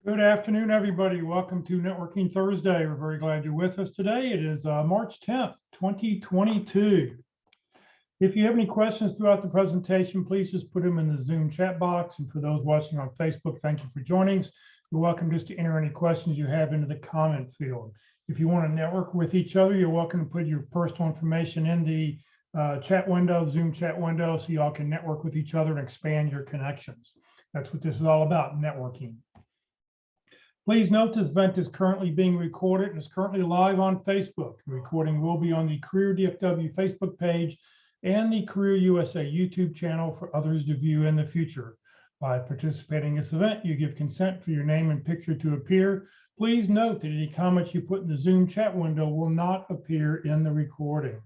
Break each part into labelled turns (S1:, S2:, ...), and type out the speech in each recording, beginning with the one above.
S1: Good afternoon, everybody. Welcome to Networking Thursday. We're very glad you're with us today. It is March 10th, 2022. If you have any questions throughout the presentation, please just put them in the Zoom chat box. And for those watching on Facebook, thank you for joining us. You're welcome just to enter any questions you have into the comment field. If you want to network with each other, you're welcome to put your personal information in the chat window, Zoom chat window, so y'all can network with each other and expand your connections. That's what this is all about, networking. Please note this event is currently being recorded and is currently live on Facebook. The recording will be on the Career DFW Facebook page and the Career USA YouTube channel for others to view in the future. By participating in this event, you give consent for your name and picture to appear. Please note that any comments you put in the Zoom chat window will not appear in the recording.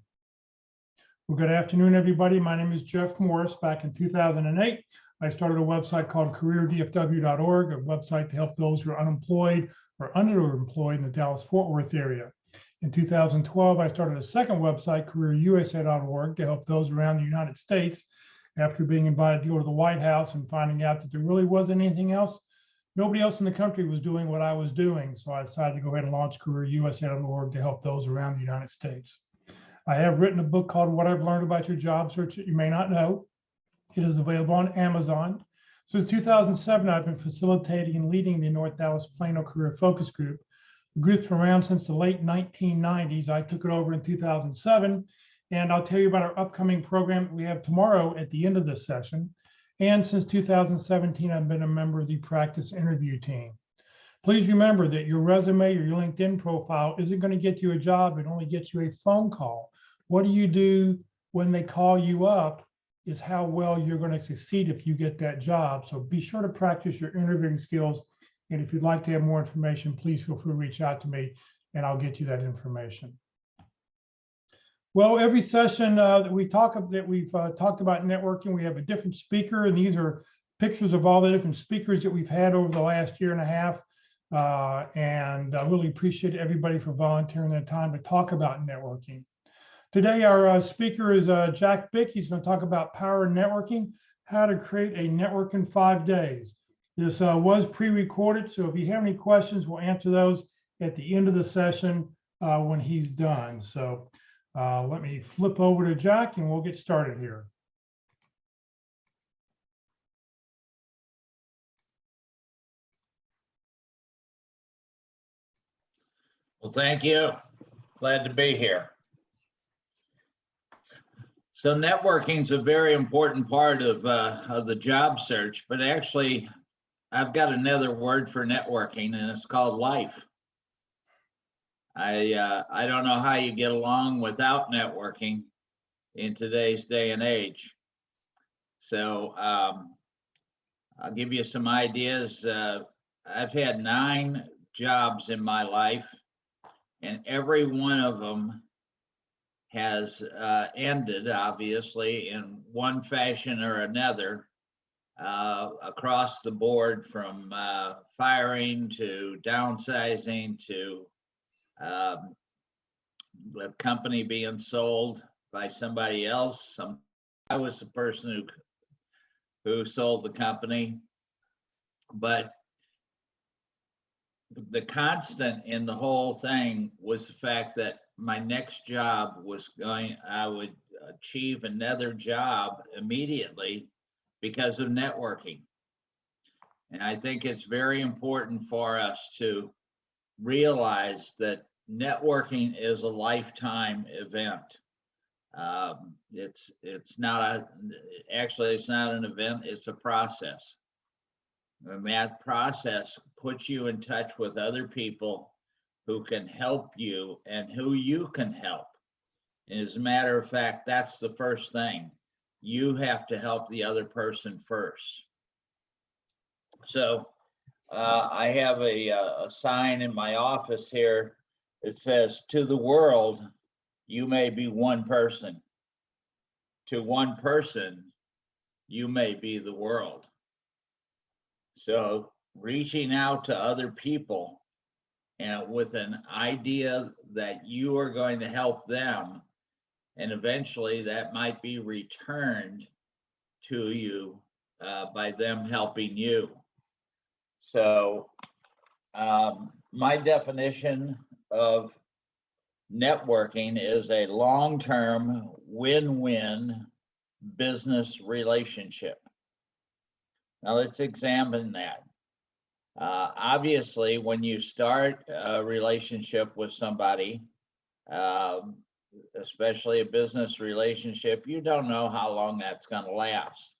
S1: Well, good afternoon, everybody. My name is Jeff Morris. Back in 2008, I started a website called careerdfw.org, a website to help those who are unemployed or underemployed in the Dallas-Fort Worth area. In 2012, I started a second website, careerusa.org, to help those around the United States. After being invited to go to the White House and finding out that there really wasn't anything else, nobody else in the country was doing what I was doing. So I decided to go ahead and launch careerusa.org to help those around the United States. I have written a book called What I've Learned About Your Job Search That You May Not Know. It is available on Amazon. Since 2007, I've been facilitating and leading the North Dallas Plano Career Focus Group. The group's been around since the late 1990s. I took it over in 2007, and I'll tell you about our upcoming program that we have tomorrow at the end of this session. And since 2017, I've been a member of the practice interview team. Please remember that your resume or your LinkedIn profile isn't going to get you a job. It only gets you a phone call. What do you do when they call you up is how well you're going to succeed if you get that job. So be sure to practice your interviewing skills. And if you'd like to have more information, please feel free to reach out to me and I'll get you that information. Well, every session that we've talked about networking, we have a different speaker, and these are pictures of all the different speakers that we've had over the last year and a half. And I really appreciate everybody for volunteering their time to talk about networking. Today, our speaker is Jack Bick. He's going to talk about power networking, how to create a network in 5 days. This was pre-recorded, so if you have any questions, we'll answer those at the end of the session when he's done. So let me flip over to Jack and we'll get started here.
S2: Well, thank you. Glad to be here. So networking is a very important part of the job search, but actually I've got another word for networking, and it's called life. I don't know how you get along without networking in today's day and age. So I'll give you some ideas. I've had 9 jobs in my life, and every one of them has ended, obviously, in one fashion or another, across the board, from firing to downsizing to the company being sold by somebody else. I was the person who sold the company, but the constant in the whole thing was the fact that my next job I would achieve another job immediately because of networking. And I think it's very important for us to realize that networking is a lifetime event. It's not an event, it's a process. And that process puts you in touch with other people who can help you and who you can help. And as a matter of fact, that's the first thing. You have to help the other person first. So I have a sign in my office here. It says, "To the world, you may be one person. To one person, you may be the world." So reaching out to other people and with an idea that you are going to help them, and eventually that might be returned to you by them helping you. So My definition of networking is a long-term win-win business relationship. Now let's examine that. Obviously, when you start a relationship with somebody, especially a business relationship, you don't know how long that's going to last.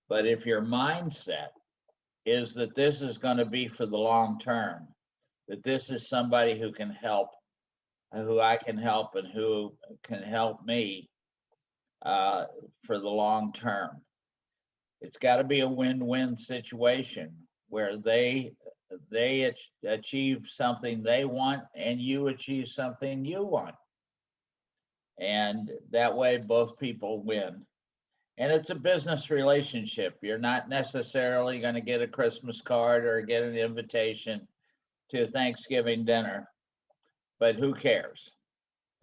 S2: But if your mindset is that this is going to be for the long term, that this is somebody who can help, who I can help, and who can help me for the long term. It's got to be a win-win situation where they achieve something they want and you achieve something you want. And that way both people win. And it's a business relationship. You're not necessarily going to get a Christmas card or get an invitation to Thanksgiving dinner, but who cares?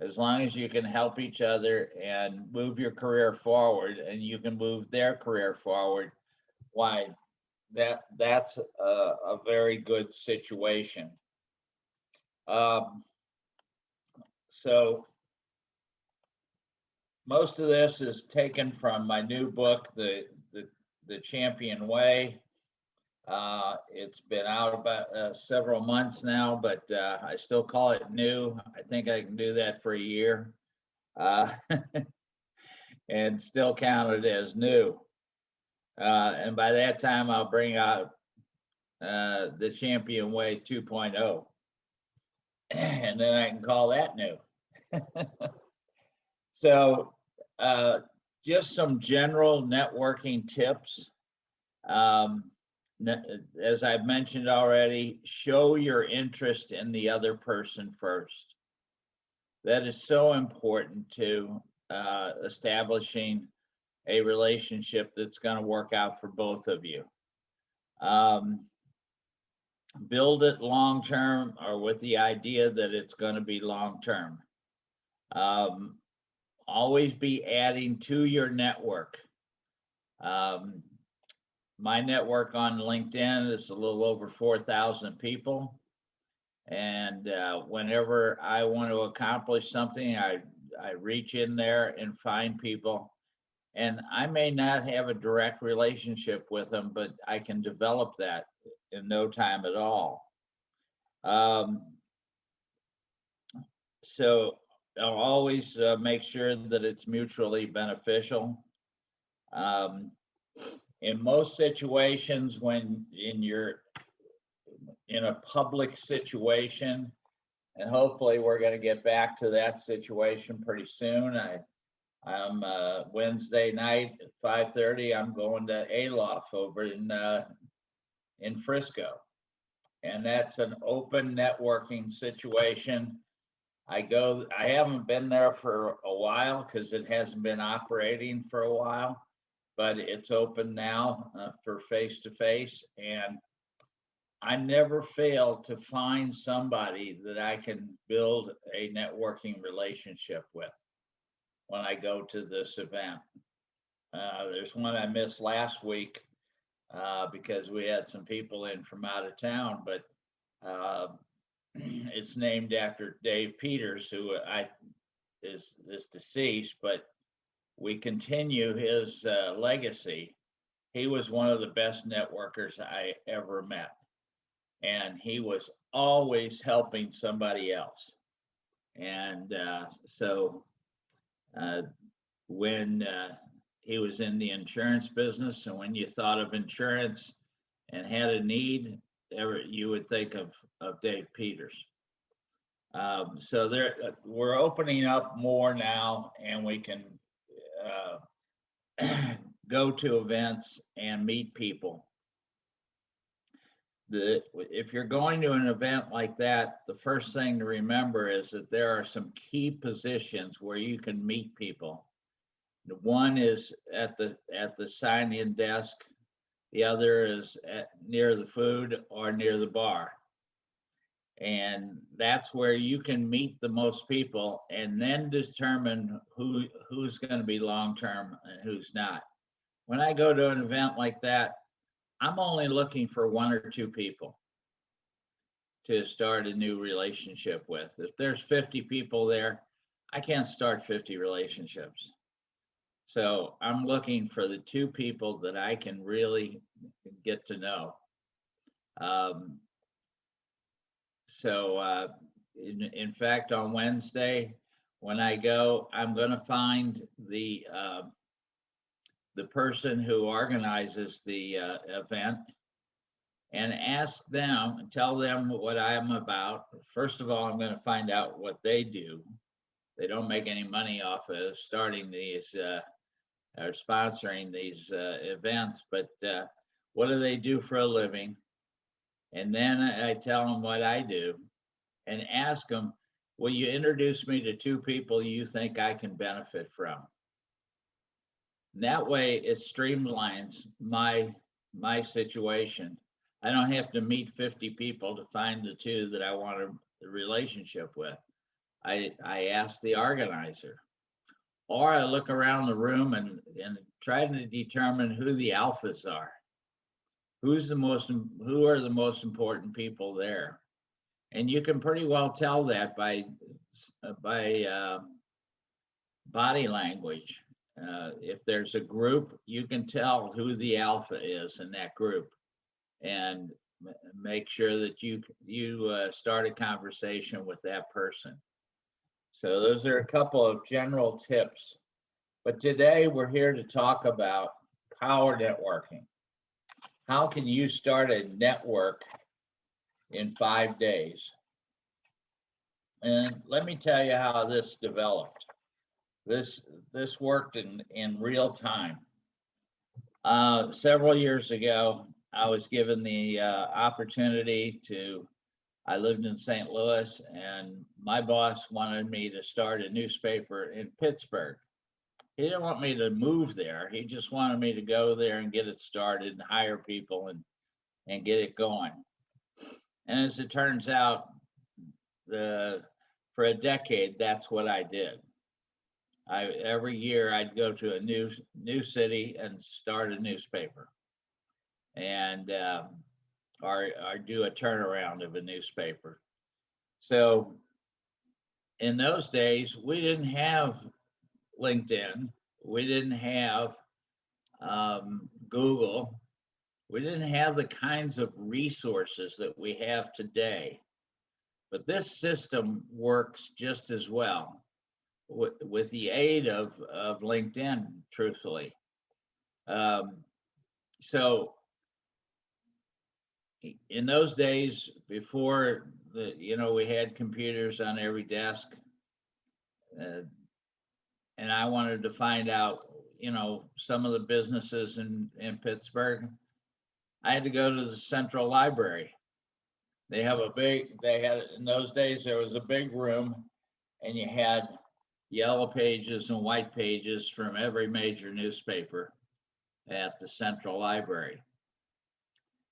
S2: As long as you can help each other and move your career forward, and you can move their career forward, why, that's a very good situation. So most of this is taken from my new book, The Champion Way. It's been out about several months now, but I still call it new. I think I can do that for a year and still count it as new. And by that time, I'll bring out The Champion Way 2.0. And then I can call that new. So just some general networking tips. As I've mentioned already, show your interest in the other person first. That is so important to establishing a relationship that's going to work out for both of you. Build it long-term, or with the idea that it's going to be long-term. Always be adding to your network. My network on LinkedIn is a little over 4,000 people. And whenever I want to accomplish something, I reach in there and find people. And I may not have a direct relationship with them, but I can develop that in no time at all. So I'll always make sure that it's mutually beneficial. In most situations, when you're in a public situation, and hopefully we're going to get back to that situation pretty soon. I'm Wednesday night at 5:30. I'm going to Alof over in Frisco, and that's an open networking situation. I haven't been there for a while because it hasn't been operating for a while, but it's open now for face-to-face, and I never fail to find somebody that I can build a networking relationship with when I go to this event. There's one I missed last week because we had some people in from out of town, but it's named after Dave Peters, who is deceased, but we continue his legacy. He was one of the best networkers I ever met, and he was always helping somebody else. And so when he was in the insurance business, and when you thought of insurance and had a need, you would think of Dave Peters. So we're opening up more now, and we can go to events and meet people. If you're going to an event like that, the first thing to remember is that there are some key positions where you can meet people. One is at the sign-in desk. The other is near the food or near the bar. And that's where you can meet the most people and then determine who's going to be long-term and who's not. When I go to an event like that, I'm only looking for one or two people to start a new relationship with. If there's 50 people there, I can't start 50 relationships. So I'm looking for the 2 people that I can really get to know. In fact, on Wednesday, when I go, I'm going to find the person who organizes the event and ask them, tell them what I'm about. First of all, I'm going to find out what they do. They don't make any money off of starting these or sponsoring these events, but what do they do for a living? And then I tell them what I do and ask them, will you introduce me to 2 people you think I can benefit from? And that way it streamlines my situation. I don't have to meet 50 people to find the 2 that I want a relationship with. I ask the organizer, or I look around the room and try to determine who the alphas are. Who are the most important people there? And you can pretty well tell that by body language. If there's a group, you can tell who the alpha is in that group, and make sure that you start a conversation with that person. So those are a couple of general tips. But today we're here to talk about power networking. How can you start a network in 5 days? And let me tell you how this developed. This worked in real time. Several years ago, I was given the opportunity to, I lived in St. Louis, and my boss wanted me to start a newspaper in Pittsburgh. He didn't want me to move there. He just wanted me to go there and get it started and hire people and get it going. And as it turns out, for a decade, that's what I did. Every year I'd go to a new city and start a newspaper, and or do a turnaround of a newspaper. So in those days, we didn't have LinkedIn, we didn't have Google, we didn't have the kinds of resources that we have today. But this system works just as well with the aid of LinkedIn, truthfully. So in those days, before we had computers on every desk, and I wanted to find out, some of the businesses in Pittsburgh, I had to go to the central library. In those days, there was a big room, and you had yellow pages and white pages from every major newspaper at the central library.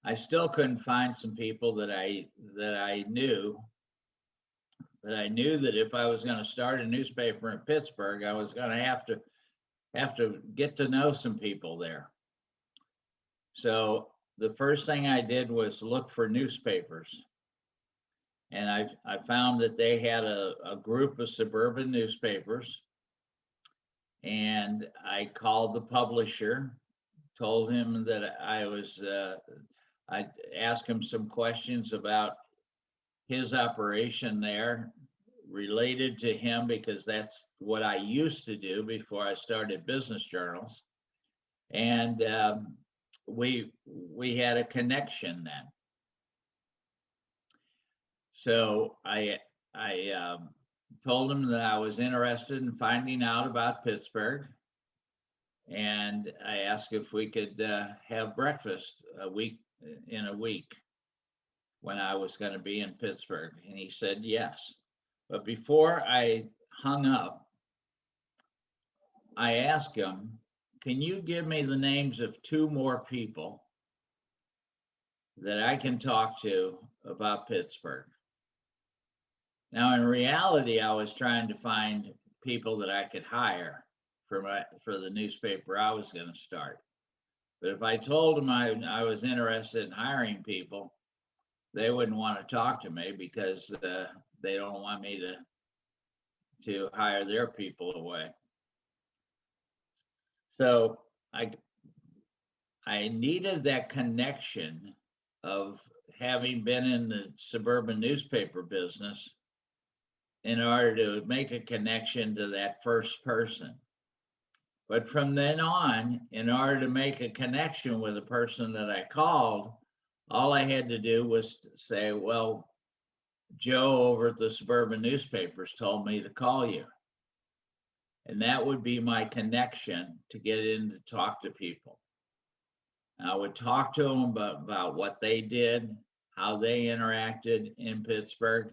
S2: I still couldn't find some people that I knew that if I was going to start a newspaper in Pittsburgh, I was going to have to get to know some people there. So the first thing I did was look for newspapers. And I found that they had a group of suburban newspapers, and I called the publisher, told him that I'd ask him some questions about his operation there related to him, because that's what I used to do before I started business journals. And we had a connection then. So I told him that I was interested in finding out about Pittsburgh, and I asked if we could have breakfast in a week when I was going to be in Pittsburgh, and he said yes. But before I hung up, I asked him, can you give me the names of 2 more people that I can talk to about Pittsburgh? Now, in reality, I was trying to find people that I could hire for the newspaper I was going to start. But if I told him I was interested in hiring people, they wouldn't want to talk to me because they don't want me to hire their people away. So I needed that connection of having been in the suburban newspaper business in order to make a connection to that first person. But from then on, in order to make a connection with the person that I called, all I had to do was say, well, Joe over at the suburban newspapers told me to call you. And that would be my connection to get in to talk to people. I would talk to them about what they did, how they interacted in Pittsburgh.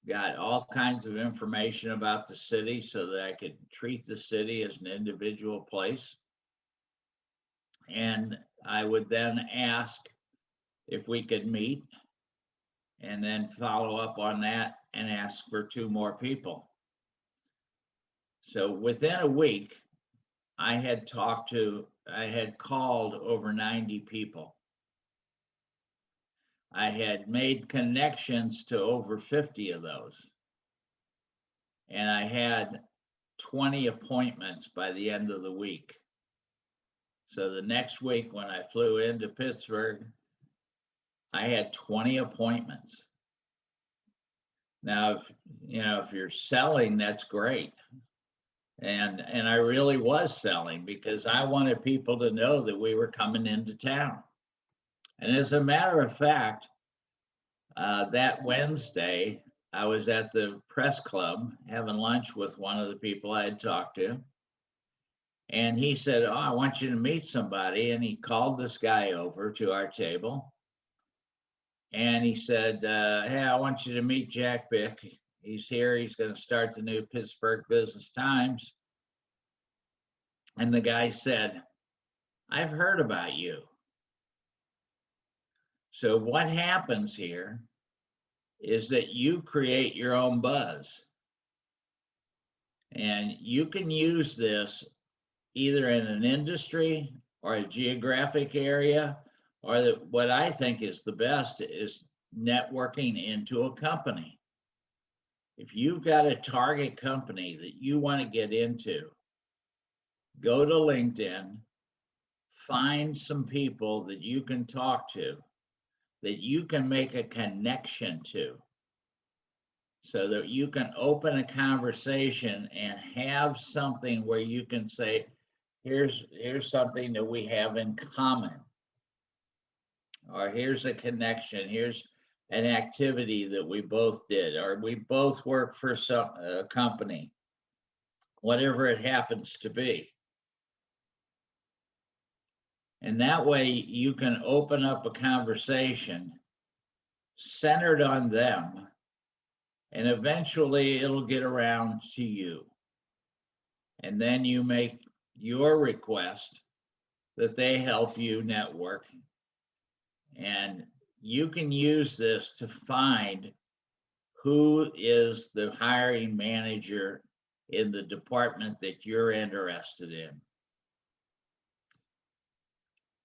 S2: Got all kinds of information about the city so that I could treat the city as an individual place. And I would then ask if we could meet and then follow up on that and ask for 2 more people. So within a week, I had called over 90 people. I had made connections to over 50 of those. And I had 20 appointments by the end of the week. So the next week when I flew into Pittsburgh, I had 20 appointments. Now, if you're selling, that's great. And I really was selling because I wanted people to know that we were coming into town. And as a matter of fact, that Wednesday, I was at the press club having lunch with one of the people I had talked to. And he said, oh, I want you to meet somebody. And he called this guy over to our table. And he said, hey, I want you to meet Jack Bick. He's here. He's going to start the new Pittsburgh Business Times. And the guy said, I've heard about you. So what happens here is that you create your own buzz. And you can use this either in an industry or a geographic area, or what I think is the best is networking into a company. If you've got a target company that you want to get into, go to LinkedIn, find some people that you can talk to, that you can make a connection to, so that you can open a conversation and have something where you can say, here's something that we have in common, or here's a connection, here's an activity that we both did, or we both work for some company, whatever it happens to be. And that way you can open up a conversation centered on them, and eventually it'll get around to you. And then you make your request that they help you network. And you can use this to find who is the hiring manager in the department that you're interested in.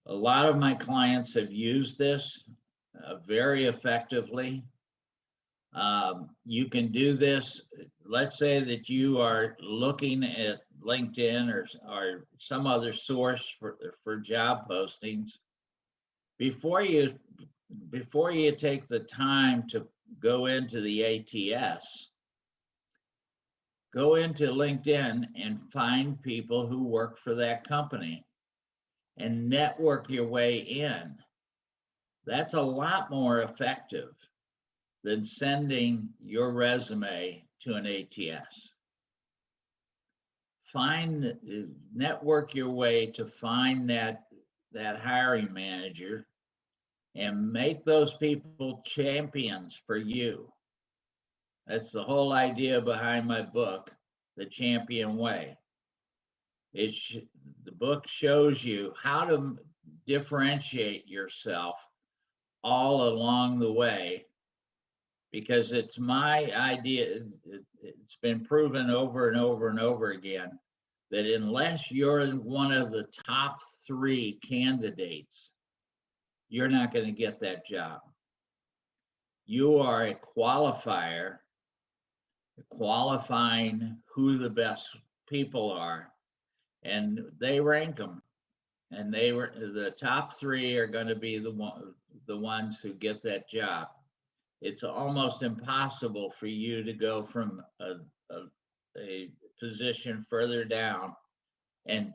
S2: A lot of my clients have used this very effectively. You can do this. Let's say that you are looking at LinkedIn or some other source for job postings. Before you take the time to go into the ATS, go into LinkedIn and find people who work for that company and network your way in. That's a lot more effective than sending your resume to an ATS. Network your way to find that hiring manager and make those people champions for you. That's the whole idea behind my book, The Champion Way. The book shows you how to differentiate yourself all along the way, because it's my idea, it's been proven over and over and over again, that unless you're one of the top 3 candidates you're not going to get that job. You are a qualifier, qualifying who the best people are, and they rank them. And they were the top 3 are going to be the ones who get that job. It's almost impossible for you to go from a position further down and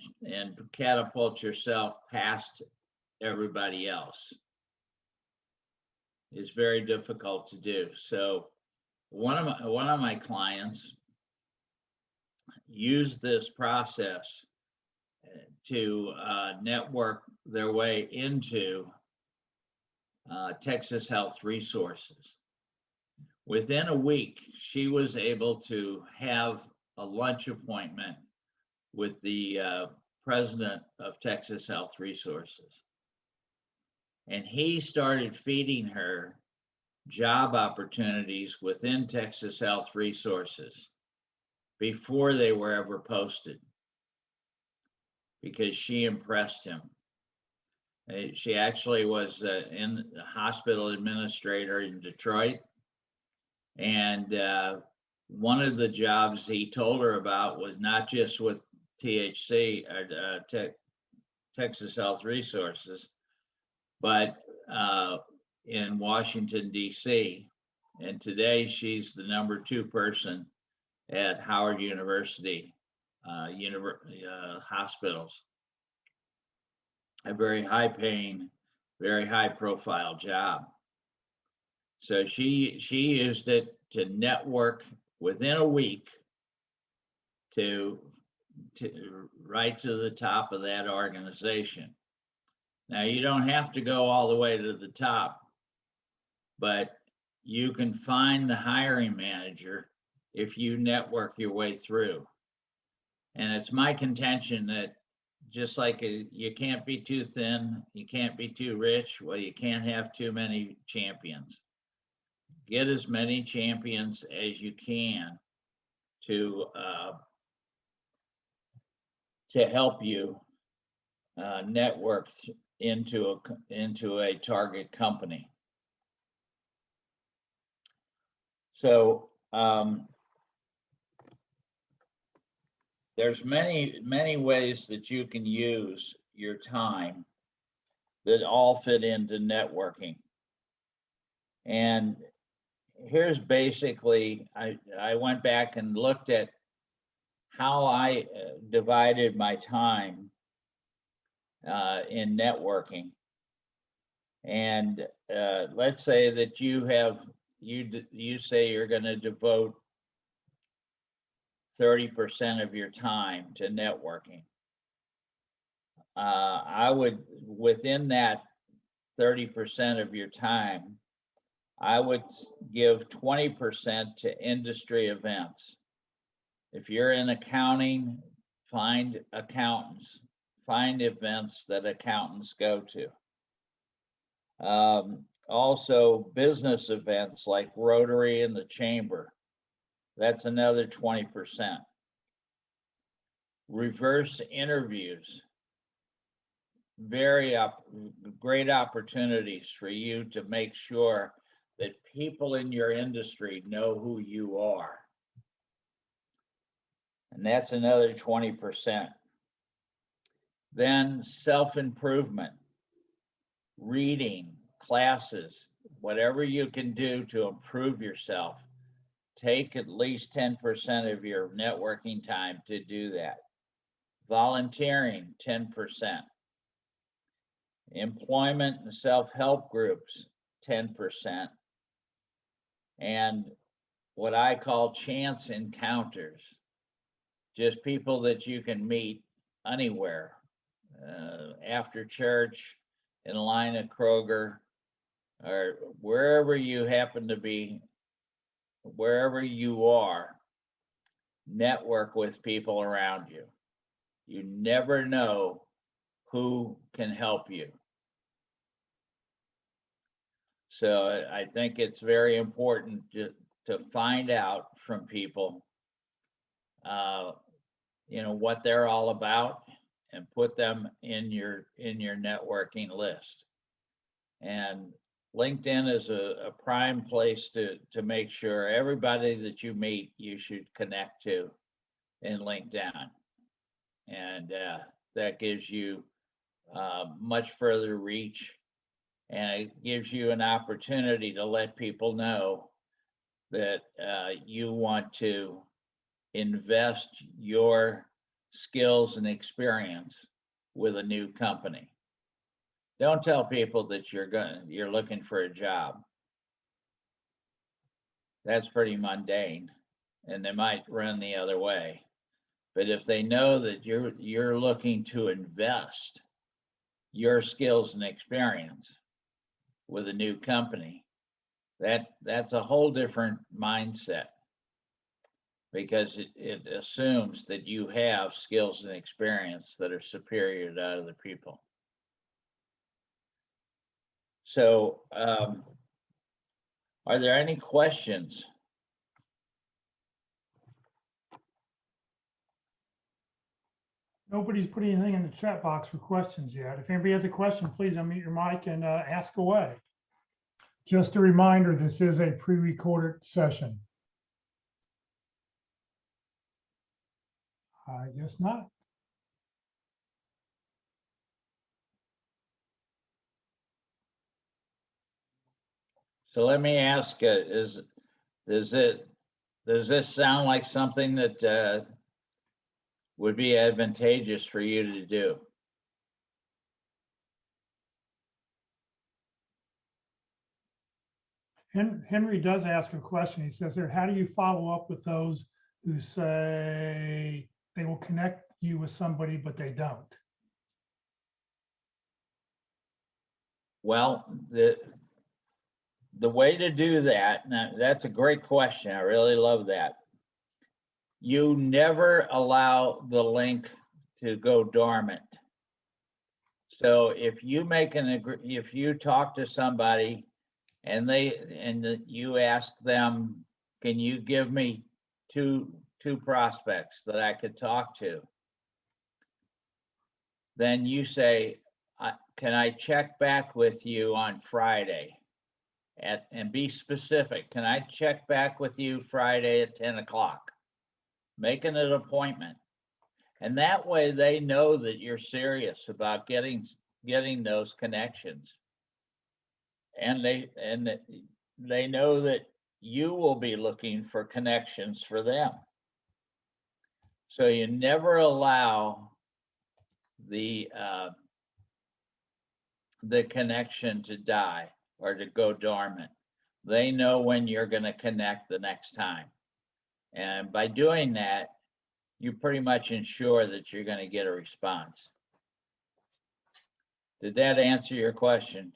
S2: catapult yourself past everybody else. It's very difficult to do. So one of my clients used this process to network their way into Texas Health Resources. Within a week, she was able to have a lunch appointment with the president of Texas Health Resources. And he started feeding her job opportunities within Texas Health Resources before they were ever posted, because she impressed him. She actually was in the hospital administrator in Detroit. And one of the jobs he told her about was not just with THC, Texas Health Resources, but in Washington, D.C. And today she's the number 2 person at Howard University hospitals. A very high paying, very high profile job. So she used it to network within a week to right to the top of that organization. Now, you don't have to go all the way to the top, but you can find the hiring manager if you network your way through. And it's my contention that just like you can't be too thin, you can't be too rich, well, you can't have too many champions. Get as many champions as you can to help you network into a target company. So there's many ways that you can use your time that all fit into networking. And here's basically, I went back and looked at how I divided my time in networking. And let's say that you say you're going to devote 30% of your time to networking. I would, within that 30% of your time, I would give 20% to industry events. If you're in accounting, find accountants, find events that accountants go to. Also, business events like Rotary and the Chamber, that's another 20%. Reverse interviews, great opportunities for you to make sure that people in your industry know who you are. And that's another 20%. Then self-improvement, reading, classes, whatever you can do to improve yourself, take at least 10% of your networking time to do that. Volunteering, 10%. Employment and self-help groups, 10%. And what I call chance encounters, just people that you can meet anywhere, after church, in line at Kroger, or wherever you happen to be, wherever you are, network with people around you. You never know who can help you. So I think it's very important to find out from people, what they're all about, and put them in your networking list. And LinkedIn is a prime place to make sure everybody that you meet, you should connect to and link down. And that gives you much further reach, and it gives you an opportunity to let people know that you want to invest your skills and experience with a new company. Don't tell people that you're looking for a job. That's pretty mundane, and they might run the other way. But if they know that you're looking to invest your skills and experience with a new company, that's a whole different mindset, because it assumes that you have skills and experience that are superior to other people. So, are there any questions?
S1: Nobody's put anything in the chat box for questions yet. If anybody has a question, please unmute your mic and ask away. Just a reminder, this is a pre-recorded session. I guess not.
S2: So let me ask, does this sound like something that would be advantageous for you to do?
S1: Henry does ask a question. He says here, how do you follow up with those who say they will connect you with somebody, but they don't?
S2: Well, the way to do that, now that's a great question. I really love that. You never allow the link to go dormant. So if you if you talk to somebody and you ask them, can you give me two prospects that I could talk to? Then you say, can I check back with you on Friday? And be specific. Can I check back with you Friday at 10 o'clock? Making an appointment. And that way they know that you're serious about getting those connections. And they know that you will be looking for connections for them. So you never allow the connection to die or to go dormant. They know when you're going to connect the next time. And by doing that, you pretty much ensure that you're going to get a response. Did that answer your question?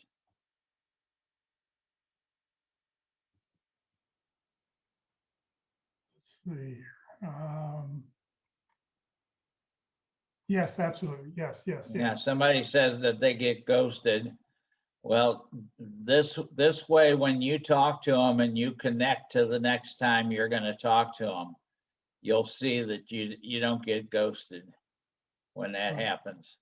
S1: Let's see. Yes, absolutely. Yes.
S2: Yeah, somebody says that they get ghosted. Well, this way, when you talk to them and you connect to the next time you're going to talk to them, you'll see that you don't get ghosted when that happens.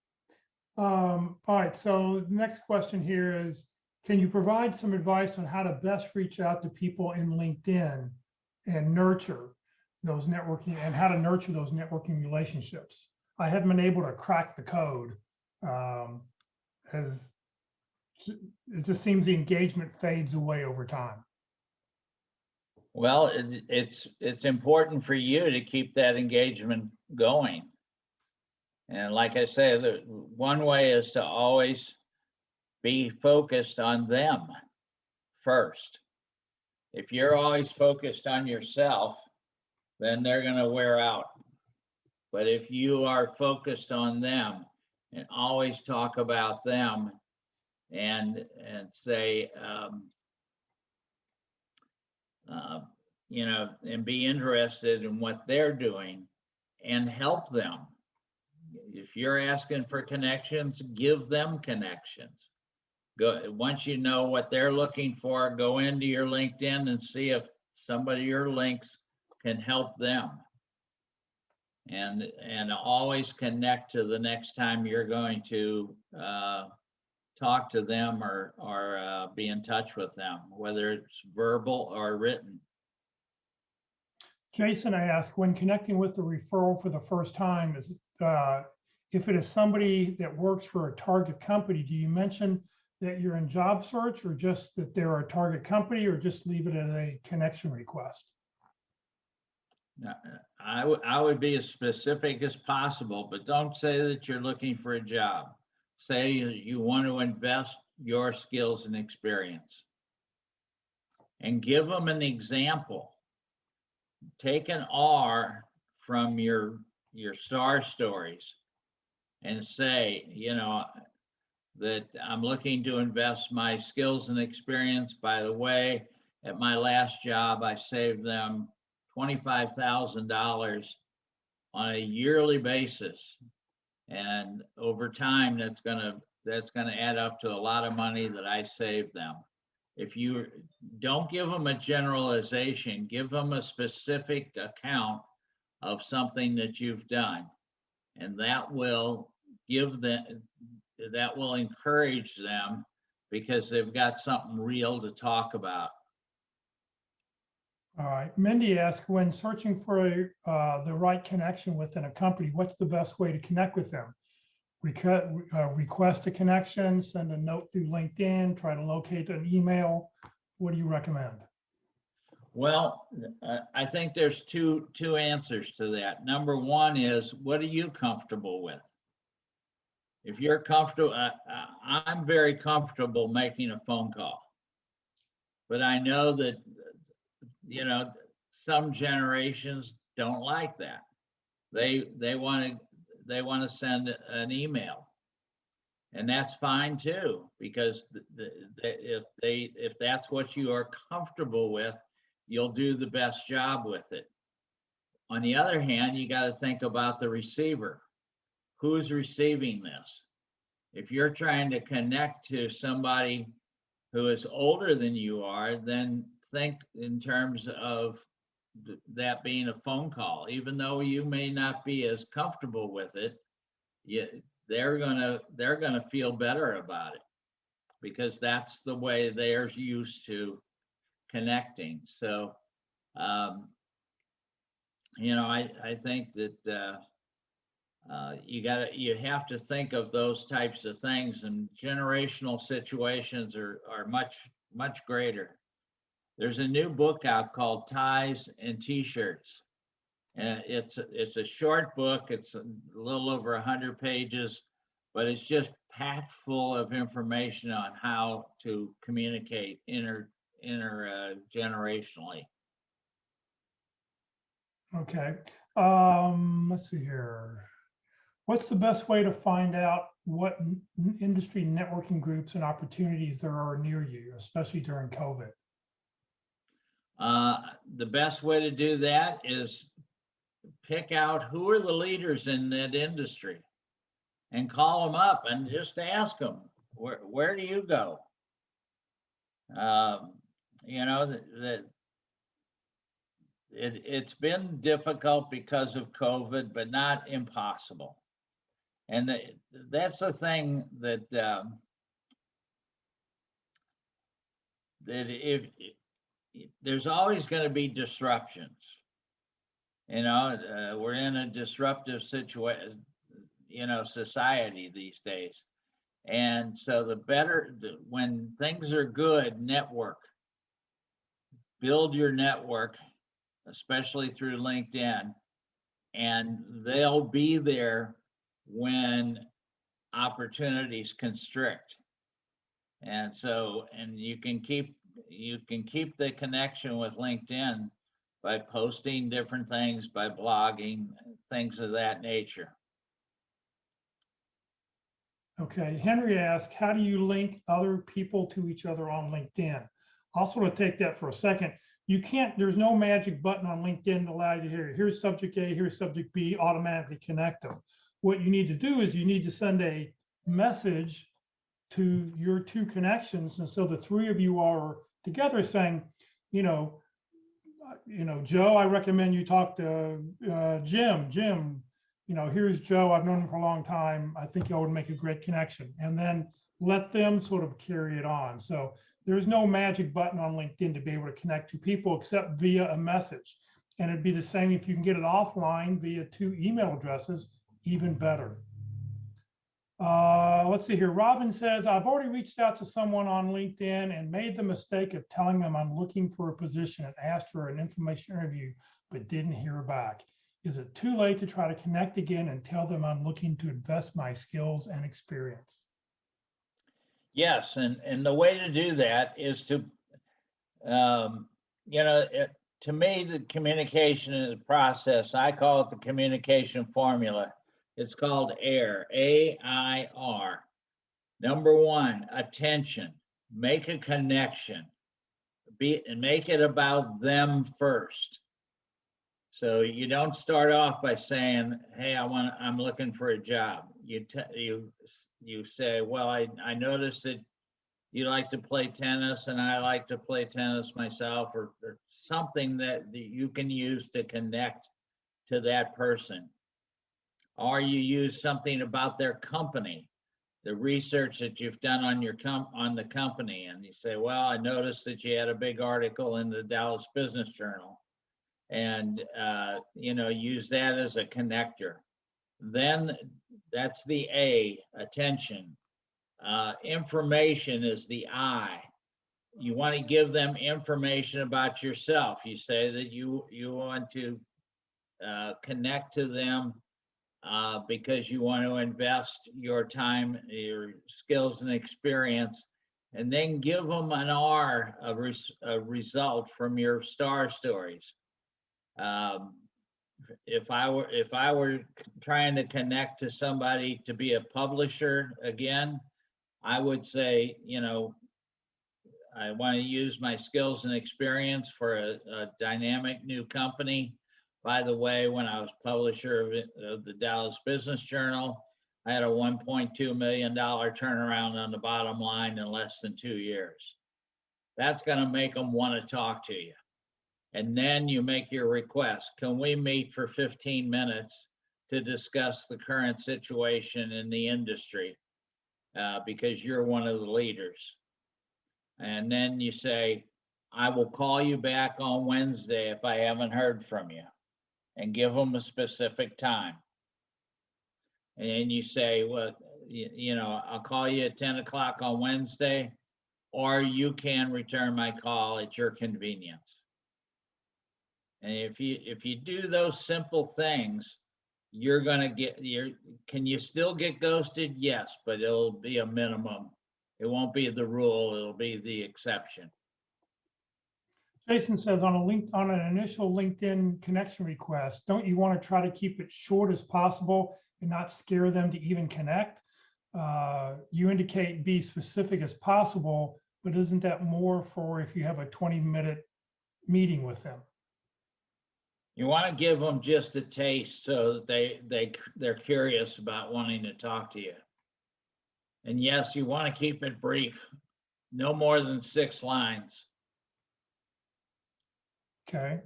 S1: All right, so the next question here is, can you provide some advice on how to best reach out to people in LinkedIn and nurture those networking and how to nurture those networking relationships? I haven't been able to crack the code, as it just seems the engagement fades away over time.
S2: Well, it's important for you to keep that engagement going. And like I said, one way is to always be focused on them first. If you're always focused on yourself, then they're going to wear out. But if you are focused on them and always talk about them and say, you know, and be interested in what they're doing and help them. If you're asking for connections, give them connections. Once you know what they're looking for, go into your LinkedIn and see if somebody of your links can help them. And always connect to the next time you're going to talk to them or be in touch with them, whether it's verbal or written.
S1: Jason, I ask, when connecting with the referral for the first time, is if it is somebody that works for a target company, do you mention that you're in job search, or just that they're a target company, or just leave it as a connection request?
S2: I would be as specific as possible, but don't say that you're looking for a job. Say you want to invest your skills and experience, and give them an example. Take an R from your star stories and say, you know, that I'm looking to invest my skills and experience. By the way, at my last job, I saved them $25,000 on a yearly basis. And over time, that's gonna add up to a lot of money that I saved them. If you don't give them a generalization, give them a specific account of something that you've done. And that will encourage them, because they've got something real to talk about.
S1: All right. Mindy asked, when searching for the right connection within a company, what's the best way to connect with them? Request a connection, send a note through LinkedIn, try to locate an email. What do you recommend?
S2: Well, I think there's two answers to that. Number one is, what are you comfortable with? If you're comfortable, I'm very comfortable making a phone call, but I know that, you know, some generations don't like that. They want to send an email, and that's fine too, because if that's what you are comfortable with, you'll do the best job with it. On the other hand, you got to think about the receiver. Who's receiving this? If you're trying to connect to somebody who is older than you are, then think in terms of that being a phone call. Even though you may not be as comfortable with it, they're gonna feel better about it, because that's the way they're used to connecting. So, you know, I think that you have to think of those types of things, and generational situations are much greater. There's a new book out called Ties and T-Shirts, and it's a short book. It's a little over 100 pages, but it's just packed full of information on how to communicate intergenerationally.
S1: Okay. Let's see here. What's the best way to find out what industry networking groups and opportunities there are near you, especially during COVID?
S2: The best way to do that is pick out who are the leaders in that industry and call them up and just ask them, where do you go? You know, it's been difficult because of COVID, but not impossible. And that's the thing that if there's always going to be disruptions. You know, we're in a disruptive situation, you know, society these days. And so when things are good, build your network, especially through LinkedIn, and they'll be there when opportunities constrict. And so, and you can keep the connection with LinkedIn by posting different things, by blogging, things of that nature.
S1: Okay, Henry asked, how do you link other people to each other on LinkedIn? I'll sort of take that for a second. You can't, there's no magic button on LinkedIn to allow you to hear, here's subject A, here's subject B, automatically connect them. What you need to do is you need to send a message to your two connections. And so the three of you are together saying, you know, Joe, I recommend you talk to Jim. Jim, you know, here's Joe. I've known him for a long time. I think y'all would make a great connection. And then let them sort of carry it on. So there's no magic button on LinkedIn to be able to connect to people except via a message. And it'd be the same if you can get it offline via 2 email addresses, even better. Let's see here. Robin says, I've already reached out to someone on LinkedIn and made the mistake of telling them I'm looking for a position and asked for an information interview, but didn't hear back. Is it too late to try to connect again and tell them I'm looking to invest my skills and experience?
S2: Yes, and the way to do that is to, to me, the communication is a process. I call it the communication formula. It's called AIR, A-I-R. Number one, attention. Make a connection. And make it about them first. So you don't start off by saying, "Hey, I'm looking for a job." You say, "Well, I noticed that you like to play tennis and I like to play tennis myself," or something that you can use to connect to that person. Or you use something about their company, the research that you've done on on the company, and you say, "Well, I noticed that you had a big article in the Dallas Business Journal," and use that as a connector. Then that's the A, attention. Information is the I. You want to give them information about yourself. You say that you want to connect to them because you want to invest your time, your skills and experience, and then give them an R, a result from your star stories. If I were trying to connect to somebody to be a publisher again, I would say, I want to use my skills and experience for a dynamic new company. By the way, when I was publisher of the Dallas Business Journal, I had a $1.2 million turnaround on the bottom line in less than 2 years. That's going to make them want to talk to you. And then you make your request. Can we meet for 15 minutes to discuss the current situation in the industry? Because you're one of the leaders. And then you say, I will call you back on Wednesday if I haven't heard from you, and give them a specific time. And then you say, well, I'll call you at 10 o'clock on Wednesday, or you can return my call at your convenience. And if you do those simple things, you're going to can you still get ghosted? Yes, but it'll be a minimum. It won't be the rule, it'll be the exception.
S1: Jason says on an initial LinkedIn connection request, don't you want to try to keep it short as possible and not scare them to even connect? You indicate be specific as possible, but isn't that more for if you have a 20-minute meeting with them?
S2: You want to give them just a taste so that they're curious about wanting to talk to you. And yes, you want to keep it brief, no more than 6 lines.
S1: Okay.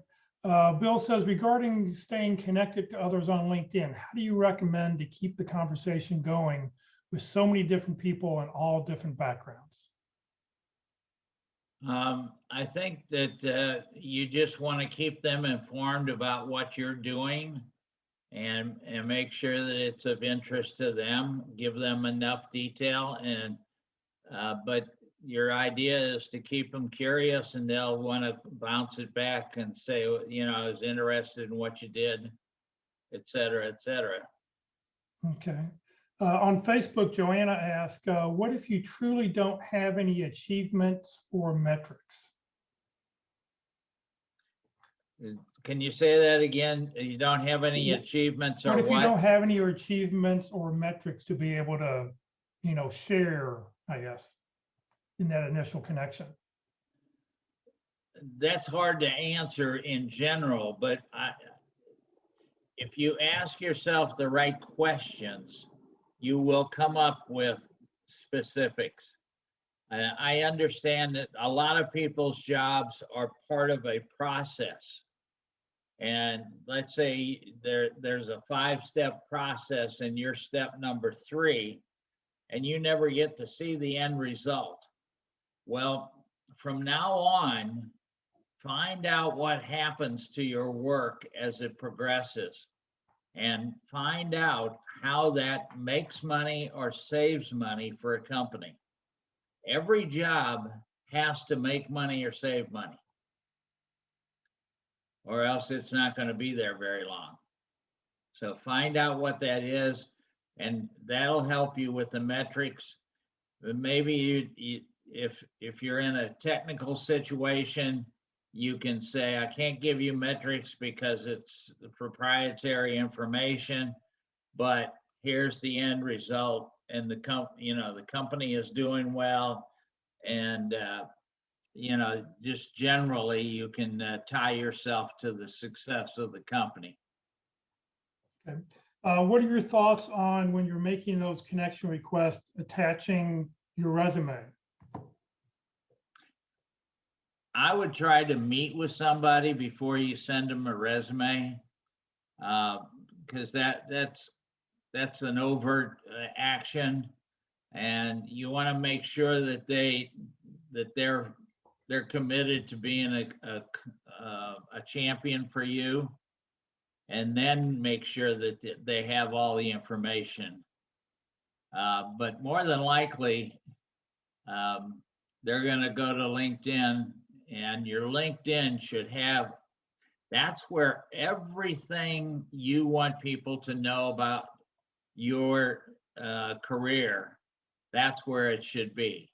S1: Bill says, regarding staying connected to others on LinkedIn, how do you recommend to keep the conversation going with so many different people and all different backgrounds?
S2: I think that you just want to keep them informed about what you're doing and make sure that it's of interest to them, give them enough detail, and but your idea is to keep them curious, and they'll want to bounce it back and say, I was interested in what you did, et cetera, et cetera.
S1: Okay. On Facebook, Joanna asked, what if you truly don't have any achievements or metrics?
S2: Can you say that again? You don't have any achievements or what?
S1: What if you don't have any achievements or metrics to be able to, share, I guess, in that initial connection?
S2: That's hard to answer in general, but if you ask yourself the right questions, you will come up with specifics. I understand that a lot of people's jobs are part of a process. And let's say there's a 5-step process and you're step number 3, and you never get to see the end result. Well, from now on, find out what happens to your work as it progresses, and find out how that makes money or saves money for a company. Every job has to make money or save money, or else it's not going to be there very long. So find out what that is, and that'll help you with the metrics. Maybe if you're in a technical situation, you can say, I can't give you metrics because it's proprietary information, but here's the end result, and the company is doing well, and just generally you can tie yourself to the success of the company.
S1: Okay. What are your thoughts on when you're making those connection requests, attaching your resume?
S2: I would try to meet with somebody before you send them a resume, because that's an overt action, and you want to make sure that they're committed to being a champion for you, and then make sure that they have all the information. But more than likely, they're going to go to LinkedIn, and your LinkedIn should have, that's where everything you want people to know about your career, that's where it should be.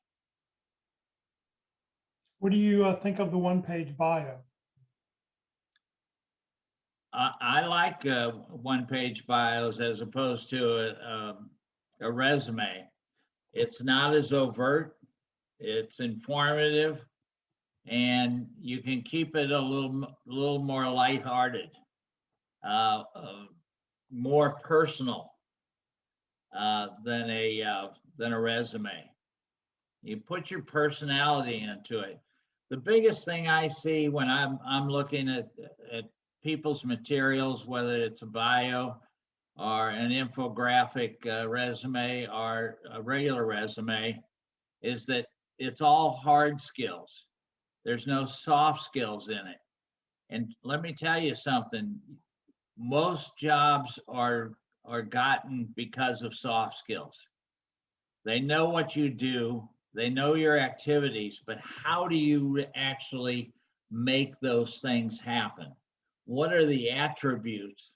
S1: What do you think of the one-page bio?
S2: I like one-page bios as opposed to a resume. It's not as overt, it's informative, and you can keep it a little more lighthearted, more personal than a resume. You put your personality into it. The biggest thing I see when I'm looking at people's materials, whether it's a bio or an infographic resume or a regular resume, is that it's all hard skills. There's no soft skills in it. And let me tell you something, most jobs are gotten because of soft skills. They know what you do, they know your activities, but how do you actually make those things happen? What are the attributes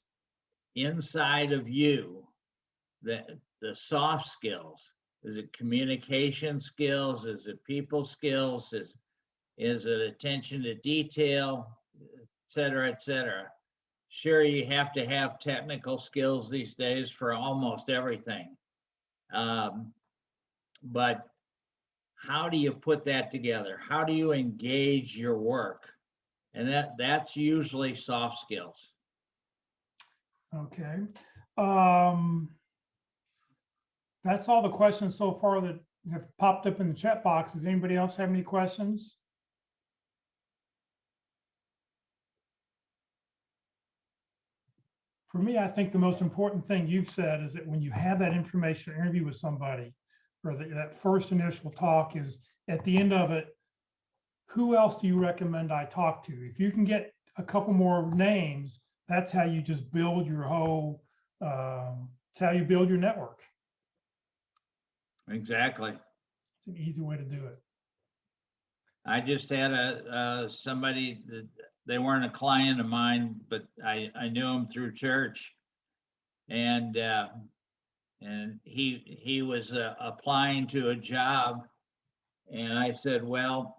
S2: inside of you, that the soft skills? Is it communication skills? Is it people skills? Is it attention to detail, et cetera, et cetera? Sure, you have to have technical skills these days for almost everything. But how do you put that together? How do you engage your work? And that's usually soft skills.
S1: Okay. That's all the questions so far that have popped up in the chat box. Does anybody else have any questions? For me, I think the most important thing you've said is that when you have that information interview with somebody, or that first initial talk, is at the end of it, who else do you recommend I talk to? If you can get a couple more names, that's how you just build your whole, it's how you build your network.
S2: Exactly.
S1: It's an easy way to do it.
S2: I just had somebody that, they weren't a client of mine, but I knew him through church, and he was applying to a job, and I said, well,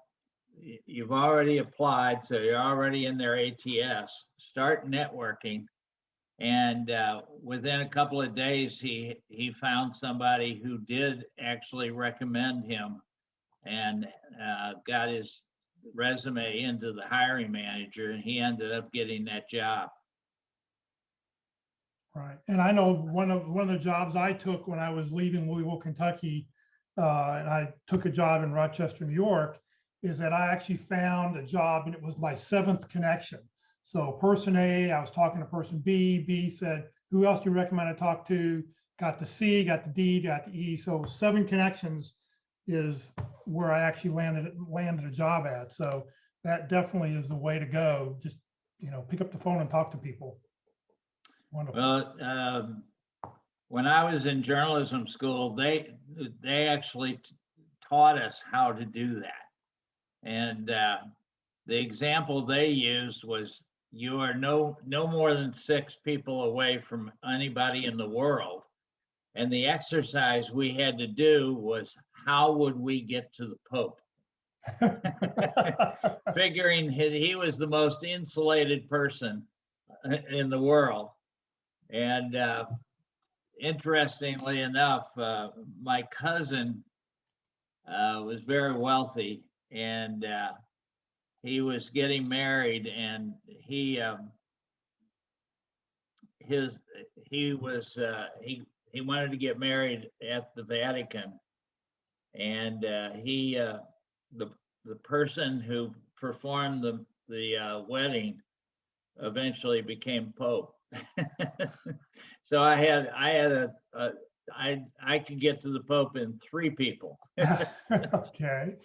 S2: you've already applied, so you're already in their ATS. Start networking, and within a couple of days, he found somebody who did actually recommend him, and got his resume into the hiring manager, and he ended up getting that job.
S1: Right. And I know one of the jobs I took when I was leaving Louisville, Kentucky, and I took a job in Rochester, New York, is that I actually found a job, and it was my 7th connection. So person A, I was talking to person B, B said, who else do you recommend I talk to? got the C, got the D, got the E. So 7 connections is where I actually landed a job at. So that definitely is the way to go. Just, pick up the phone and talk to people. Wonderful.
S2: Well, when I was in journalism school, they actually taught us how to do that. And the example they used was, you are no more than 6 people away from anybody in the world. And the exercise we had to do was, how would we get to the Pope? Figuring he was the most insulated person in the world. And interestingly enough, my cousin was very wealthy, and he was getting married, and he wanted to get married at the Vatican, and the person who performed the wedding eventually became Pope. So I could get to the Pope in 3 people.
S1: Okay.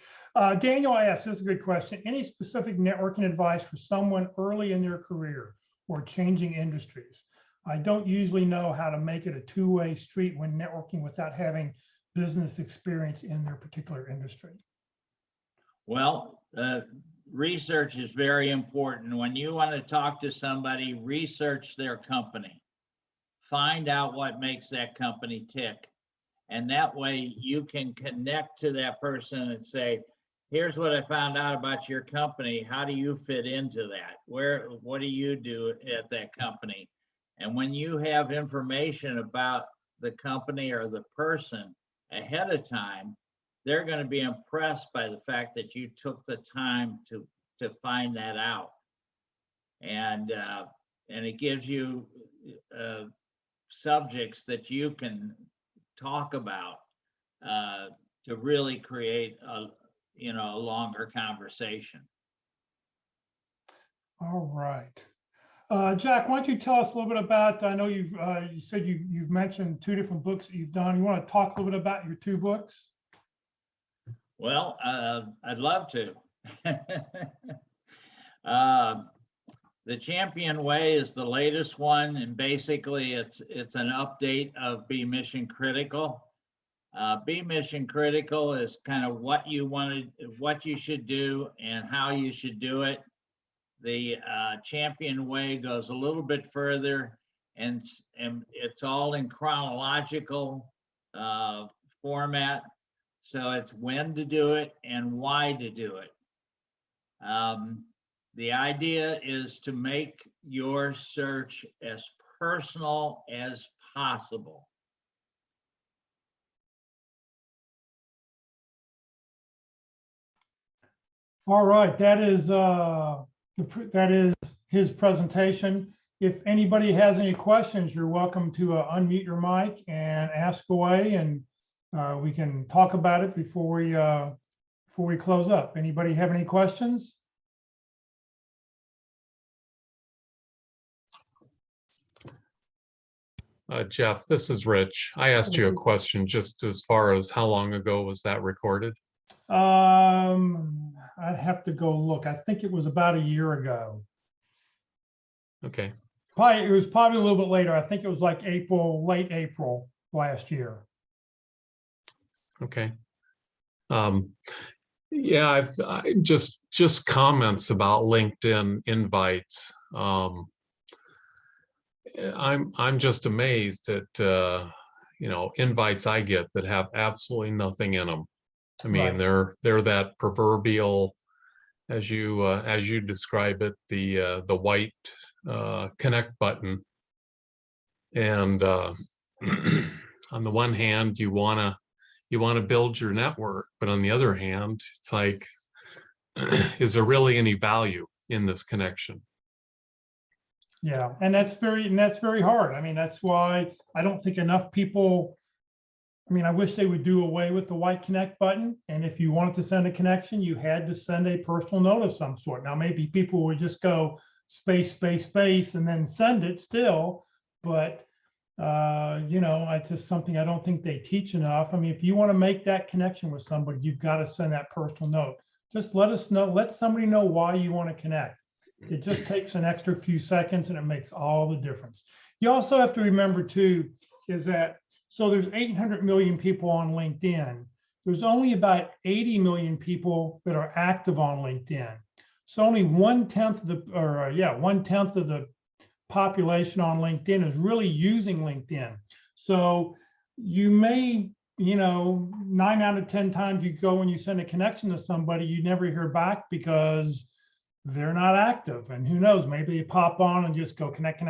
S1: Daniel asks, this is a good question. Any specific networking advice for someone early in their career or changing industries? I don't usually know how to make it a two-way street when networking without having business experience in their particular industry.
S2: Well, research is very important. When you want to talk to somebody, research their company. Find out what makes that company tick. And that way you can connect to that person and say, here's what I found out about your company. How do you fit into that? What do you do at that company? And when you have information about the company or the person ahead of time, they're going to be impressed by the fact that you took the time to find that out. And it gives you subjects that you can talk about to really create a longer conversation.
S1: All right. Jack, why don't you tell us a little bit about, I know you said you've mentioned 2 different books that you've done. You want to talk a little bit about your 2 books?
S2: Well, I'd love to. The Champion Way is the latest one, and basically it's an update of Be Mission Critical. Be Mission Critical is kind of what you should do and how you should do it. The Champion Way goes a little bit further, and it's all in chronological format. So it's when to do it and why to do it. The idea is to make your search as personal as possible.
S1: All right, that is his presentation. If anybody has any questions, you're welcome to unmute your mic and ask away, and we can talk about it before we close up. Anybody have any questions?
S3: Jeff, this is Rich. I asked you a question just as far as how long ago was that recorded?
S1: I'd have to go look. I think it was about a year ago.
S3: Okay.
S1: It was probably a little bit later. I think it was like late April last year.
S3: Okay. Yeah, I just comments about LinkedIn invites. I'm just amazed at invites I get that have absolutely nothing in them. I mean,
S1: Right.
S3: they're that proverbial, as you describe it, the white connect button. And on the one hand, you want to build your network, but on the other hand, it's like, is there really any value in this connection?
S1: Yeah, and that's very hard. I mean, that's why I don't think enough people. I mean, I wish they would do away with the white connect button. And if you wanted to send a connection, you had to send a personal note of some sort. Now, maybe people would just go space, space, space, and then send it still. But It's just something I don't think they teach enough. I mean, if you want to make that connection with somebody, you've got to send that personal note. Just let us know, let somebody know why you want to connect. It just takes an extra few seconds and it makes all the difference. You also have to remember too, is that, so there's 800 million people on LinkedIn. There's only about 80 million people that are active on LinkedIn. So only 1/10 of the, 1/10 of the population on LinkedIn is really using LinkedIn. So you may, 9 out of 10 times you go and you send a connection to somebody, you never hear back because they're not active. And who knows, maybe they pop on and just go connect, and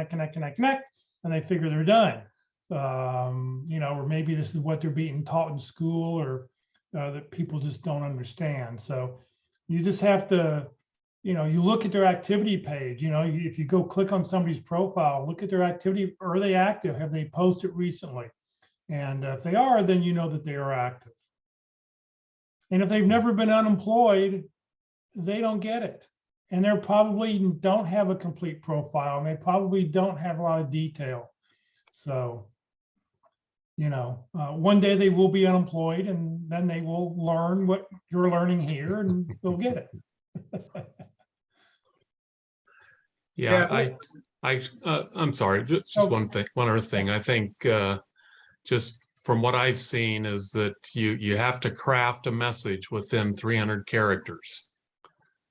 S1: they figure they're done. Or maybe this is what they're being taught in school, or that people just don't understand. So you just have to, you look at their activity page. If you go click on somebody's profile, look at their activity. Are they active? Have they posted recently? And if they are, then you know that they are active. And if they've never been unemployed, they don't get it. And they probably don't have a complete profile, and they probably don't have a lot of detail. So, one day they will be unemployed, and then they will learn what you're learning here, and they'll get it.
S3: Yeah, I'm sorry, just one other thing. I think just from what I've seen is that you have to craft a message within 300 characters.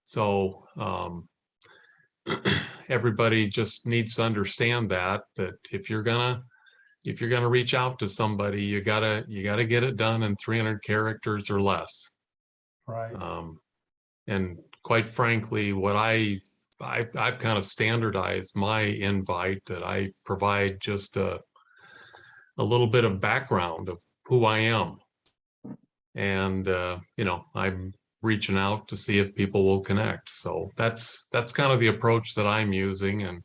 S3: So everybody just needs to understand that if you're gonna reach out to somebody, you gotta get it done in 300 characters or less.
S1: Right.
S3: And quite frankly, what I've kind of standardized my invite, that I provide just a little bit of background of who I am. And, I'm reaching out to see if people will connect. So that's kind of the approach that I'm using. And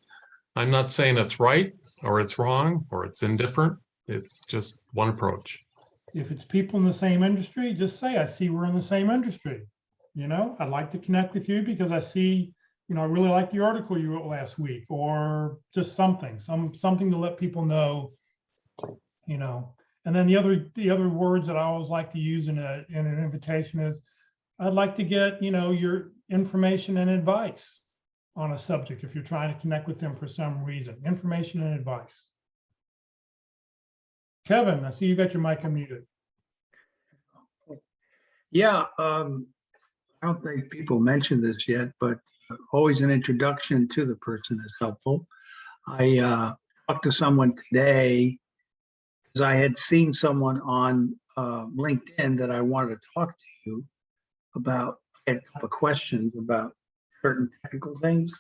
S3: I'm not saying it's right or it's wrong or it's indifferent. It's just one approach.
S1: If it's people in the same industry, just say, I see we're in the same industry. I'd like to connect with you because I see, I really like the article you wrote last week, or just something to let people know, And then the other words that I always like to use in an invitation is, I'd like to get, your information and advice on a subject if you're trying to connect with them for some reason. Information and advice. Kevin, I see you got your mic unmuted.
S4: Yeah, I don't think people mentioned this yet, but always an introduction to the person is helpful. I talked to someone today because I had seen someone on LinkedIn that I wanted to talk to you about. I had a couple of questions about certain technical things.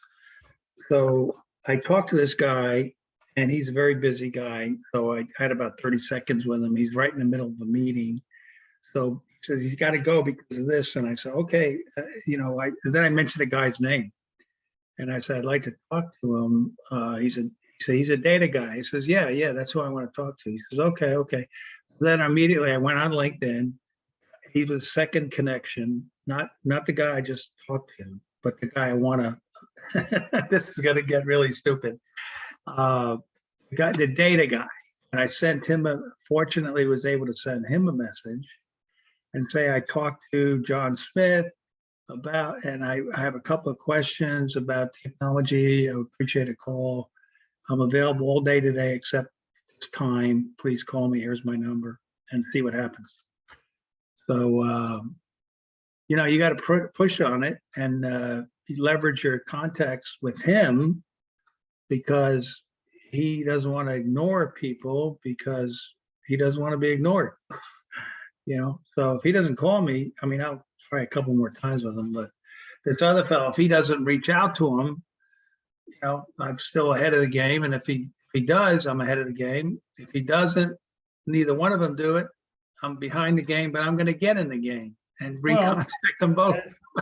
S4: So I talked to this guy, and he's a very busy guy. So I had about 30 seconds with him. He's right in the middle of a meeting. So he says he's got to go because of this. And I said, okay, then I mentioned the guy's name. And I said, I'd like to talk to him. He said he's a data guy. He says, yeah, that's who I want to talk to. He says, okay. Then immediately I went on LinkedIn. He was second connection, not the guy I just talked to, but the guy I want to, this is going to get really stupid. The data guy. And I sent him, fortunately was able to send him a message and say, I talked to John Smith about, and I have a couple of questions about technology. I would appreciate a call. I'm available all day today except this time. Please call me. Here's my number, and see what happens. So, you got to push on it and leverage your contacts with him, because he doesn't want to ignore people because he doesn't want to be ignored. So if he doesn't call me, I'll try a couple more times with him, but this other fellow, if he doesn't reach out to him, I'm still ahead of the game. And if he does, I'm ahead of the game. If he doesn't, neither one of them do it, I'm behind the game, but I'm going to get in the game and recontact them both.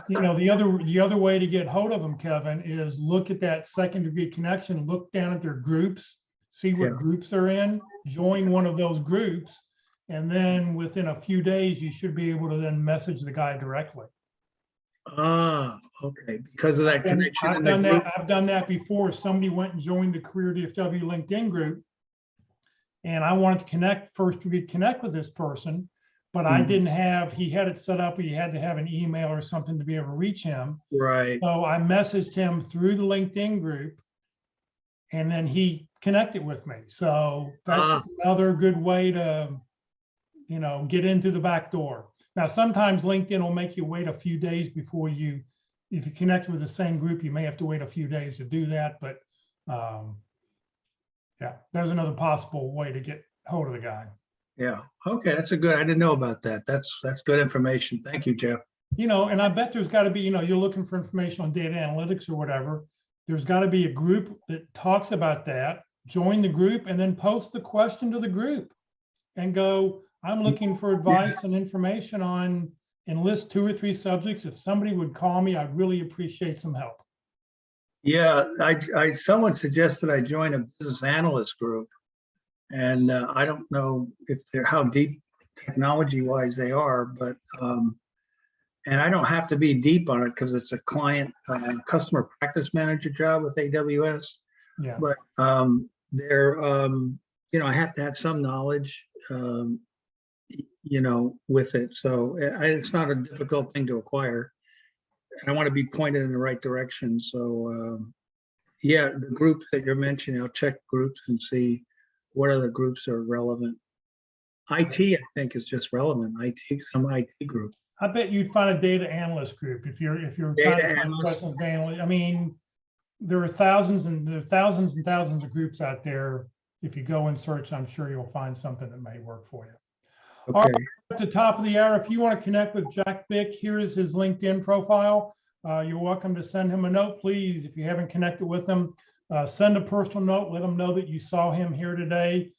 S1: The other way to get hold of them, Kevin, is look at that second degree connection, look down at their groups, see what groups they're in, join one of those groups. And then within a few days, you should be able to then message the guy directly.
S4: Ah, okay. Because of that connection.
S1: I've done that before. Somebody went and joined the Career DFW LinkedIn group. and I wanted to connect with this person, but I
S4: Mhm.
S1: didn't have, he had it set up where you had to have an email or something to be able to reach him.
S4: Right.
S1: So I messaged him through the LinkedIn group, and then he connected with me. So that's another good way to, get in through the back door. Now, sometimes LinkedIn will make you wait a few days before if you connect with the same group, you may have to wait a few days to do that. But yeah, there's another possible way to get hold of the guy.
S4: Yeah. Okay. That's I didn't know about that. That's good information. Thank you, Jeff.
S1: And I bet there's got to be, you're looking for information on data analytics or whatever. There's got to be a group that talks about that. Join the group and then post the question to the group and go, I'm looking for advice and information on, and list 2 or 3 subjects. If somebody would call me, I'd really appreciate some help.
S4: Yeah, someone suggested I join a business analyst group, and I don't know if how deep technology wise they are, but and I don't have to be deep on it because it's a client customer practice manager job with AWS.
S1: Yeah.
S4: But they're I have to have some knowledge with it, so it's not a difficult thing to acquire. And I want to be pointed in the right direction. So yeah, the groups that you're mentioning, I'll check groups and see what other groups are relevant. IT, I think, is just relevant. Some IT group.
S1: I bet you'd find a data analyst group if you're
S4: Data
S1: trying to find
S4: analyst.
S1: questions of analyst. I mean, there are thousands and thousands of groups out there. If you go and search, I'm sure you'll find something that may work for you.
S4: Okay.
S1: All right, at the top of the hour, if you want to connect with Jack Bick, here is his LinkedIn profile. You're welcome to send him a note, please. If you haven't connected with him, send a personal note. Let him know that you saw him here today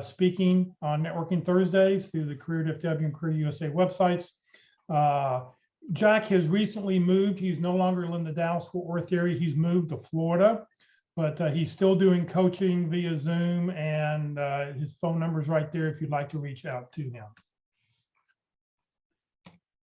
S1: speaking on Networking Thursdays through the Career DFW and Career USA websites. Jack has recently moved. He's no longer in the Dallas-Fort Worth area. He's moved to Florida, but he's still doing coaching via Zoom, and his phone number is right there if you'd like to reach out to him.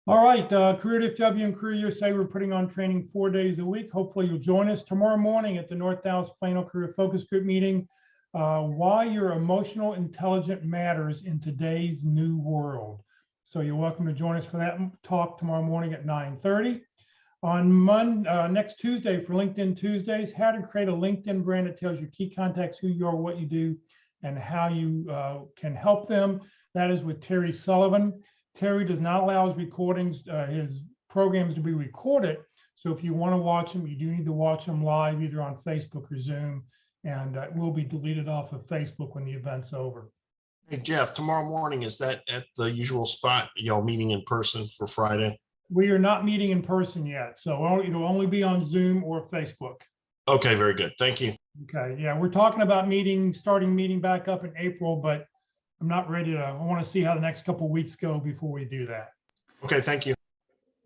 S1: All right, Career DFW and Career USA, we're putting on training 4 days a week. Hopefully you'll join us tomorrow morning at the North Dallas Plano Career Focus Group meeting. Why your emotional intelligence matters in today's new world. So you're welcome to join us for that talk tomorrow morning at 9:30. On next Tuesday for LinkedIn Tuesdays, how to create a LinkedIn brand that tells your key contacts who you are, what you do, and how you can help them. That is with Terry Sullivan. Terry does not allow his recordings, his programs to be recorded. So if you want to watch them, you do need to watch them live, either on Facebook or Zoom, and it will be deleted off of Facebook when the event's over.
S5: Hey, Jeff, tomorrow morning, is that at the usual spot, y'all meeting in person for Friday?
S1: We are not meeting in person yet, so it'll only be on Zoom or Facebook.
S5: Okay, very good. Thank you.
S1: Okay, yeah, we're talking about starting meeting back up in April, but I'm not ready to, I want to see how the next couple of weeks go before we do that.
S5: Okay, thank you.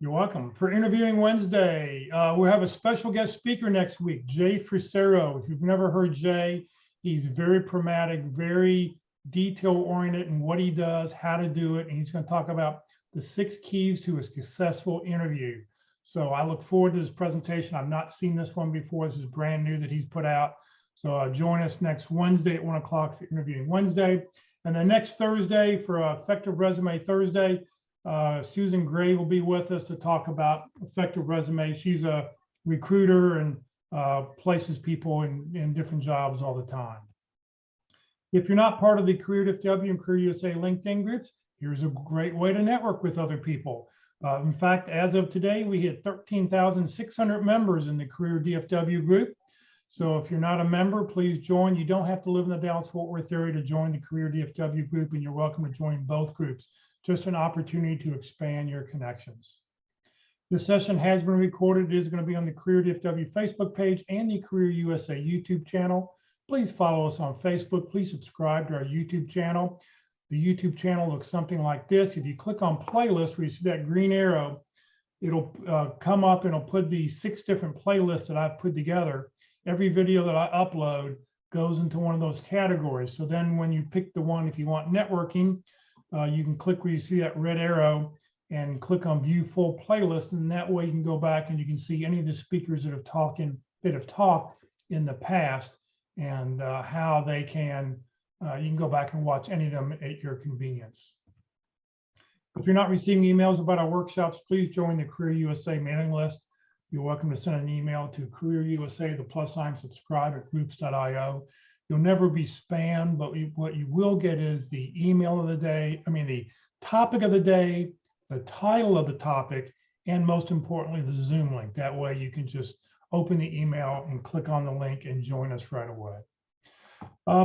S1: You're welcome. For Interviewing Wednesday, we have a special guest speaker next week, Jay Frisero. If you've never heard Jay, he's very pragmatic, very detail-oriented in what he does, how to do it, and he's going to talk about the 6 keys to a successful interview. So I look forward to this presentation. I've not seen this one before. This is brand new that he's put out. So join us next Wednesday at 1 o'clock for Interviewing Wednesday. And then next Thursday for Effective Resume Thursday, Susan Gray will be with us to talk about effective resumes. She's a recruiter and places people in different jobs all the time. If you're not part of the Career DFW and Career USA LinkedIn groups, here's a great way to network with other people. In fact, as of today, we hit 13,600 members in the Career DFW group. So if you're not a member, please join. You don't have to live in the Dallas-Fort Worth area to join the Career DFW group, and you're welcome to join both groups. Just an opportunity to expand your connections. This session has been recorded. It is going to be on the Career DFW Facebook page and the Career USA YouTube channel. Please follow us on Facebook. Please subscribe to our YouTube channel. The YouTube channel looks something like this. If you click on playlist where you see that green arrow, it'll come up and it'll put the 6 different playlists that I've put together. Every video that I upload goes into one of those categories. So then when you pick the one, if you want networking, you can click where you see that red arrow and click on view full playlist. And that way you can go back and you can see any of the speakers that have talked in the past and how they can You can go back and watch any of them at your convenience. If you're not receiving emails about our workshops, please join the Career USA mailing list. You're welcome to send an email to Career USA, the + subscribe at groups.io. You'll never be spammed, but what you will get is the email of the day, the topic of the day, the title of the topic, and most importantly, the Zoom link. That way you can just open the email and click on the link and join us right away.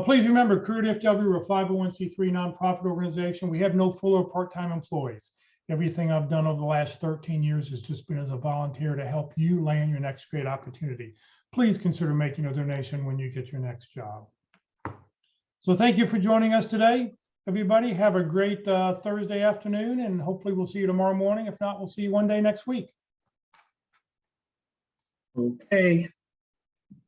S1: Please remember, Career DFW, we're a 501c3 nonprofit organization. We have no full or part-time employees. Everything I've done over the last 13 years has just been as a volunteer to help you land your next great opportunity. Please consider making a donation when you get your next job. So thank you for joining us today. Everybody have a great Thursday afternoon, and hopefully we'll see you tomorrow morning. If not, we'll see you one day next week.
S4: Okay.